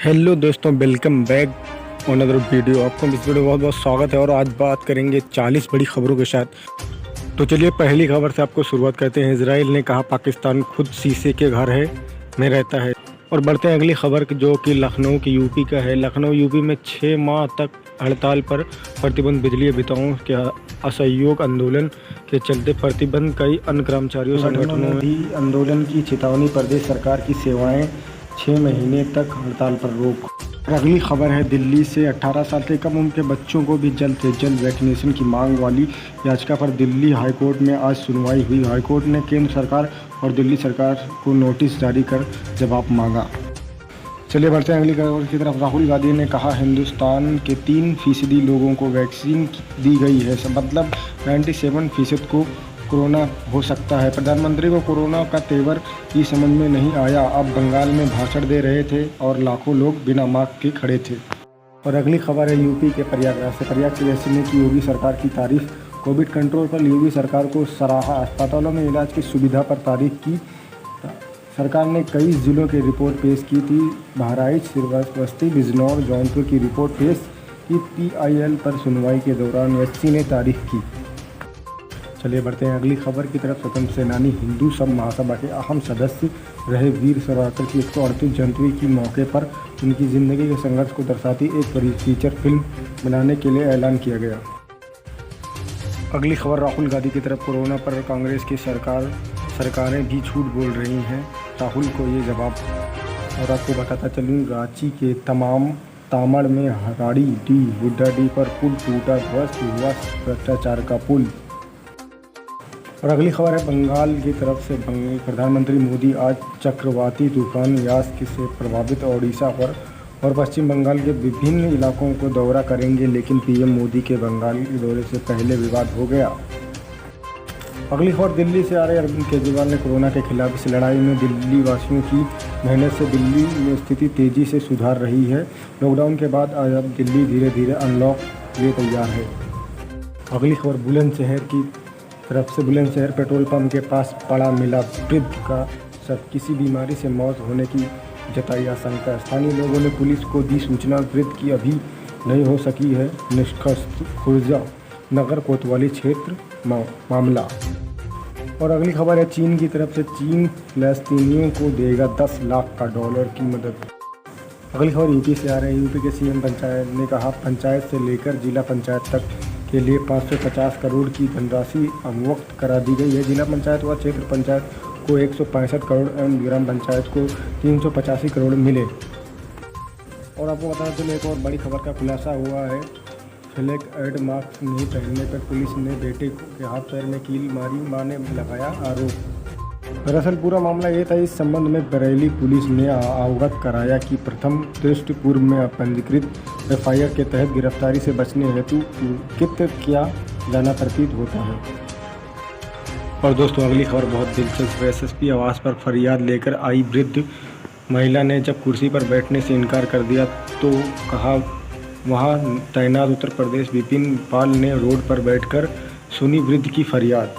Hello दोस्तों, welcome back another video. आपको इस वीडियो में बहुत बहुत स्वागत है और आज बात करेंगे 40 बड़ी खबरों के साथ। तो चलिए पहली खबर से आपको शुरुआत करते हैं। इजराइल ने कहा पाकिस्तान खुद शीशे के घर में रहता है। और बढ़ते हैं अगली खबर जो कि लखनऊ की यूपी का है। लखनऊ यूपी में 6 माह तक हड़ताल पर प्रतिबंध। बिजली विभागों के असहयोग आंदोलन के चलते प्रतिबंध। कई अन्य कर्मचारियों संगठनों ने भी आंदोलन की चेतावनी। प्रदेश सरकार की सेवाएं 6 महीने तक हड़ताल पर रोक। अगली खबर है दिल्ली से 18 साल से कम उम्र के बच्चों को भी जल्द से जल्द वैक्सीनेशन की मांग वाली याचिका पर दिल्ली हाईकोर्ट में आज सुनवाई हुई। हाईकोर्ट ने केंद्र सरकार और दिल्ली सरकार को नोटिस जारी कर जवाब मांगा। चलिए बढ़ते हैं अगली खबर की तरफ। राहुल गांधी ने कहा हिंदुस्तान के 3% लोगों को वैक्सीन दी गई है, मतलब 97% को कोरोना हो सकता है। प्रधानमंत्री को कोरोना का तेवर ही समझ में नहीं आया। अब बंगाल में भाषण दे रहे थे और लाखों लोग बिना मास्क के खड़े थे। और अगली खबर है यूपी के प्रयागराज से। प्रयागराज ने की योगी सरकार की तारीफ। कोविड कंट्रोल पर योगी सरकार को सराहा। अस्पतालों में इलाज की सुविधा पर तारीफ की। सरकार ने कई जिलों की रिपोर्ट पेश की थी। बहराइच, श्रावस्ती, बिजनौर, जौनपुर की रिपोर्ट पेश की। PIL पर सुनवाई के दौरान SC ने तारीफ की। चलिए बढ़ते हैं अगली खबर की तरफ। स्वतंत्र सेनानी हिंदू सब महासभा के अहम सदस्य रहे वीर सावरकर की 138 जयंती के मौके पर उनकी ज़िंदगी के संघर्ष को दर्शाती एक फीचर फिल्म बनाने के लिए ऐलान किया गया। अगली खबर राहुल गांधी की तरफ। कोरोना पर कांग्रेस की सरकारें भी झूठ बोल रही हैं, राहुल को ये जवाब। और आपको बताता चलूँ, रांची के तामड़ में हराड़ी डी बुड्ढा पर पुल टूटा, ध्वस्त हुआ भ्रष्टाचार का पुल। और अगली खबर है बंगाल की तरफ से। प्रधानमंत्री मोदी आज चक्रवाती तूफान यास से प्रभावित ओडिशा पर और पश्चिम बंगाल के विभिन्न इलाकों को दौरा करेंगे, लेकिन PM मोदी के बंगाल के दौरे से पहले विवाद हो गया। अगली खबर दिल्ली से आ रही है। अरविंद केजरीवाल ने कोरोना के खिलाफ इस लड़ाई में दिल्ली वासियों की मेहनत से दिल्ली में स्थिति तेजी से सुधार रही है। लॉकडाउन के बाद आज अब दिल्ली धीरे धीरे अनलॉक लिए तैयार है। अगली खबर बुलंदशहर की तरफ से। बुलंदशहर पेट्रोल पंप के पास पड़ा मिला वृद्ध का शव। किसी बीमारी से मौत होने की जताई आशंका। स्थानीय लोगों ने पुलिस को दी सूचना। वृद्ध की अभी नहीं हो सकी है निष्कर्ष। खुर्जा नगर कोतवाली क्षेत्र मामला। और अगली खबर है चीन की तरफ से। चीन फ़लस्तीनियों को देगा $10 लाख की मदद। अगली खबर यूपी से आ रही है। यूपी के CM पंचायत ने कहा पंचायत से लेकर जिला पंचायत तक के लिए 550 करोड़ की धनराशि अवमुक्त करा दी गई है। जिला पंचायत व क्षेत्र पंचायत को 165 करोड़ एवं ग्राम पंचायत को 385 करोड़ मिले। और आपको बताना चले एक और बड़ी खबर का खुलासा हुआ है। फ्लैग एड मास्क नहीं पहनने पर पुलिस ने बेटे के हाथ पैर में कील मारी, मां ने लगाया आरोप। दरअसल पूरा मामला ये था। इस संबंध में बरेली पुलिस ने अवगत कराया कि प्रथम दृष्टि पूर्व में अपंजीकृत FIR के तहत गिरफ्तारी से बचने हेतु कृत्य किया जाना प्रतीत होता है। और दोस्तों अगली खबर बहुत दिलचस्प है। SSP आवास पर फरियाद लेकर आई वृद्ध महिला ने जब कुर्सी पर बैठने से इनकार कर दिया तो कहा वहां तैनात उत्तर प्रदेश विपिन पाल ने रोड पर बैठकर सुनी वृद्ध की फरियाद।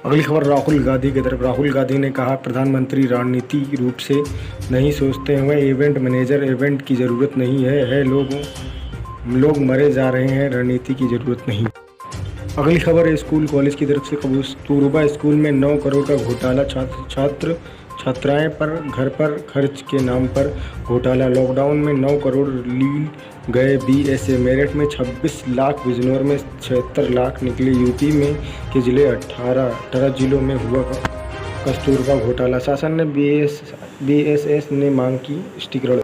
अगली खबर राहुल गांधी की तरफ। राहुल गांधी ने कहा प्रधानमंत्री रणनीतिक रूप से नहीं सोचते हुए इवेंट मैनेजर। इवेंट की ज़रूरत नहीं है लोग मरे जा रहे हैं, रणनीति की ज़रूरत नहीं। अगली खबर है स्कूल कॉलेज की तरफ से। कस्तूरबा स्कूल में 9 करोड़ का घोटाला। छात्राएं पर घर पर खर्च के नाम पर घोटाला। लॉकडाउन में 9 करोड़ ली गए BSA। मेरठ में 26 लाख, बिजनौर में 76 लाख निकले। यूपी में के जिले 18 जिलों में हुआ कस्तूरबा घोटाला। शासन ने BSS ने मांग की स्टिकर।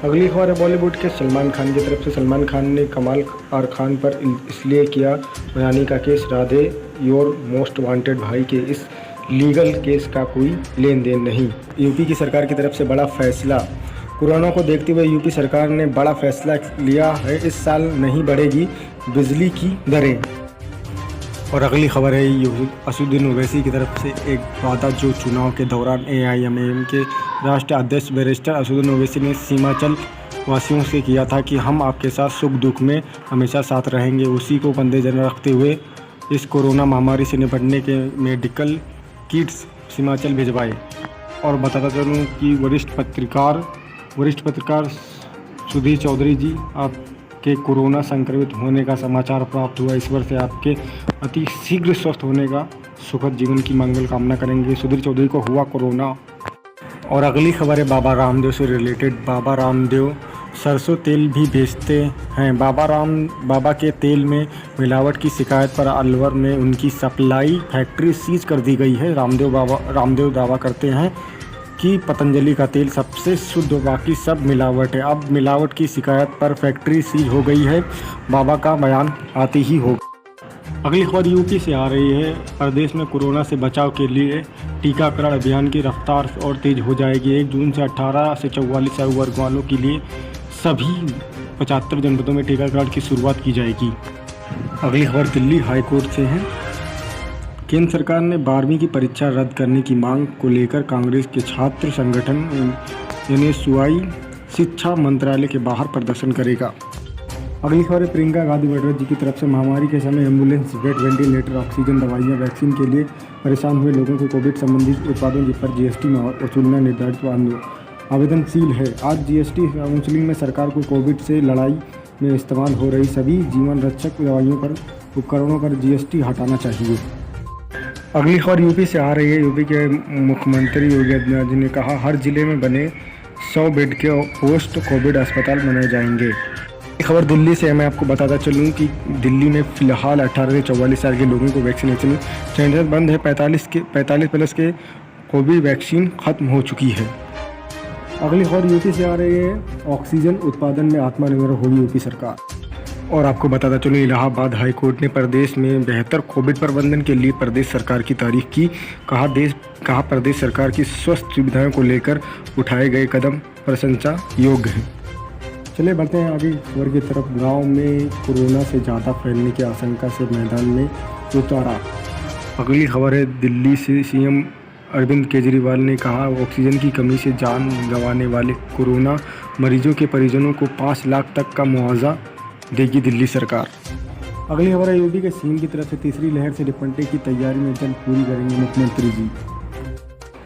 अगली खबर है बॉलीवुड के सलमान खान की तरफ से। सलमान खान ने कमाल आर खान पर इसलिए किया बयानी का case. Radhe your most wanted भाई के इस लीगल केस का कोई लेन देन नहीं। यूपी की सरकार की तरफ से बड़ा फैसला। कोरोना को देखते हुए यूपी सरकार ने बड़ा फैसला लिया है। इस साल नहीं बढ़ेगी बिजली की दरें। और अगली खबर है असदुद्दीन ओवैसी की तरफ से एक वादा जो चुनाव के दौरान AIMAM के राष्ट्रीय अध्यक्ष बैरिस्टर असदुद्दीन ओवैसी ने सीमांचल वासियों से किया था कि हम आपके साथ सुख दुख में हमेशा साथ रहेंगे। उसी को मद्देनजर रखते हुए इस कोरोना महामारी से निपटने के मेडिकल किट्स सीमांचल भिजवाए। और बताता चलूँ कि वरिष्ठ पत्रकार सुधीर चौधरी जी, आपके कोरोना संक्रमित होने का समाचार प्राप्त हुआ। ईश्वर से आपके अति शीघ्र स्वस्थ होने का सुखद जीवन की मंगल कामना करेंगे। सुधीर चौधरी को हुआ कोरोना। और अगली खबर है बाबा रामदेव से रिलेटेड। बाबा रामदेव सरसों तेल भी बेचते हैं। बाबा के तेल में मिलावट की शिकायत पर अलवर में उनकी सप्लाई फैक्ट्री सीज कर दी गई है। रामदेव दावा करते हैं कि पतंजलि का तेल सबसे शुद्ध, बाकी सब मिलावट है। अब मिलावट की शिकायत पर फैक्ट्री सीज हो गई है। बाबा का बयान आते ही होगा। अगली खबर यूपी से आ रही है। प्रदेश में कोरोना से बचाव के लिए टीकाकरण अभियान की रफ्तार और तेज हो जाएगी। 1 जून से 18 से 44 आयु वर्ग वालों के लिए सभी 75 जनपदों में टीकाकरण की शुरुआत की जाएगी। अगली खबर दिल्ली हाईकोर्ट से है। केंद्र सरकार ने 12वीं की परीक्षा रद्द करने की मांग को लेकर कांग्रेस के छात्र संगठन एनएसयूआई शिक्षा मंत्रालय के बाहर प्रदर्शन करेगा। अगली खबर है प्रियंका गांधी वाड्रा जी की तरफ से। महामारी के समय एम्बुलेंस, बेड, वेंटिलेटर, ऑक्सीजन, दवाइयां, वैक्सीन के लिए परेशान हुए लोगों को कोविड संबंधित उत्पादों पर जीएसटी में वसूलना निर्धारित आवेदनशील है। आज जीएसटी काउंसिलिंग में सरकार को कोविड से लड़ाई में इस्तेमाल हो रही सभी जीवन रक्षक दवाइयों पर, उपकरणों पर जीएसटी हटाना चाहिए। अगली खबर यूपी से आ रही है। यूपी के मुख्यमंत्री योगी आदित्यनाथ जी ने कहा हर जिले में बने 100 बेड के पोस्ट कोविड अस्पताल बनाए जाएंगे। खबर दिल्ली से है। मैं आपको बताता चलूँ कि दिल्ली में फ़िलहाल 18 से 44 साल के लोगों को वैक्सीनेशन सेंटर बंद है। 45 प्लस के कोविड वैक्सीन खत्म हो चुकी है। अगली खबर यूपी से आ रही है। ऑक्सीजन उत्पादन में आत्मनिर्भर होगी यूपी सरकार। और आपको बताता चलूँ इलाहाबाद हाई कोर्ट ने प्रदेश में बेहतर कोविड प्रबंधन के लिए प्रदेश सरकार की तारीफ की। कहा प्रदेश सरकार की स्वास्थ्य सुविधाओं को लेकर उठाए गए कदम प्रशंसा योग्य हैं। चलिए बढ़ते हैं आगे खबर की तरफ। गांव में कोरोना से ज़्यादा फैलने की आशंका से मैदान में उतारा। अगली खबर है दिल्ली से। सीएम अरविंद केजरीवाल ने कहा ऑक्सीजन की कमी से जान गंवाने वाले कोरोना मरीजों के परिजनों को 5 लाख तक का मुआवजा देगी दिल्ली सरकार। अगली खबर है यूपी के सीएम की तरफ से। तीसरी लहर से निपटने की तैयारी में जल्द पूरी करेंगे मुख्यमंत्री जी।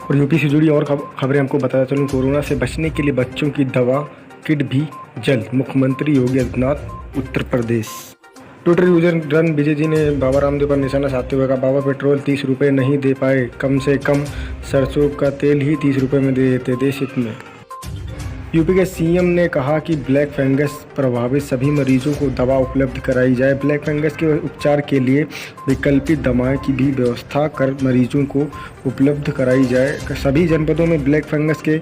और यूपी से जुड़ी और खबरें हमको बताता चलूँ। कोरोना से बचने के लिए बच्चों की दवा किट भी जल्द, मुख्यमंत्री Yogi Adityanath Uttar Pradesh. Twitter user run Vijay ji ने बाबा रामदेव पर निशाना साधते हुए कहा बाबा पेट्रोल 30 रुपये नहीं दे पाए, कम से कम सरसों का तेल ही 30 रुपये में दे देते, देश हित में। यूपी के सीएम ने कहा कि ब्लैक फंगस प्रभावित सभी मरीजों को दवा उपलब्ध कराई जाए। ब्लैक फंगस के उपचार के लिए वैकल्पिक दवाएं की भी व्यवस्था कर मरीजों को उपलब्ध कराई जाए। सभी जनपदों में ब्लैक फंगस के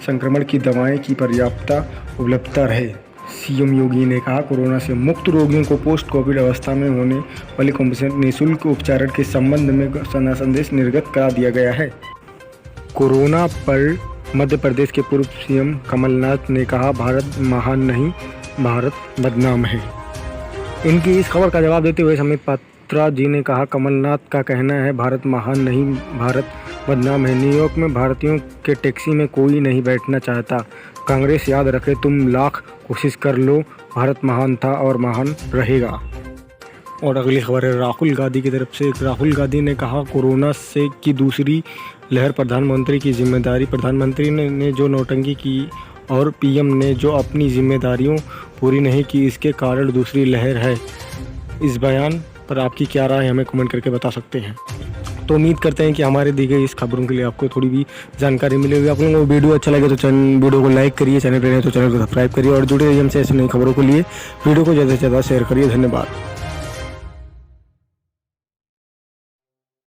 संक्रमण की दवाएं की पर्याप्त उपलब्धता रहे। सीएम योगी ने कहा कोरोना से मुक्त रोगियों को पोस्ट कोविड अवस्था में होने वाले कॉम्प्लिकेशन निःशुल्क उपचार के संबंध में संदेश निर्गत करा दिया गया है। कोरोना पर मध्य प्रदेश के पूर्व सीएम कमलनाथ ने कहा भारत महान नहीं, भारत बदनाम है। इनकी इस खबर का जवाब देते हुए समित पात्रा जी ने कहा कमलनाथ का कहना है भारत महान नहीं, भारत बदनाम है। न्यूयॉर्क में भारतीयों के टैक्सी में कोई नहीं बैठना चाहता। कांग्रेस याद रखे तुम लाख कोशिश कर लो, भारत महान था और महान रहेगा। और अगली खबर है राहुल गांधी की तरफ से। राहुल गांधी ने कहा कोरोना से की दूसरी लहर प्रधानमंत्री की जिम्मेदारी। प्रधानमंत्री ने जो नौटंकी की और पीएम ने जो अपनी जिम्मेदारियों पूरी नहीं की, इसके कारण दूसरी लहर है। इस बयान पर आपकी क्या राय है हमें कमेंट करके बता सकते हैं। तो उम्मीद करते हैं कि हमारे दी गई इस खबरों के लिए आपको थोड़ी भी जानकारी मिलेगी। आप लोगों को वीडियो अच्छा लगे तो वीडियो को लाइक करिए, चैनल पर नहीं तो चैनल को सब्सक्राइब करिए और जुड़े रहिए हमसे ऐसी नई खबरों के लिए। वीडियो को ज़्यादा से ज़्यादा शेयर करिए। धन्यवाद।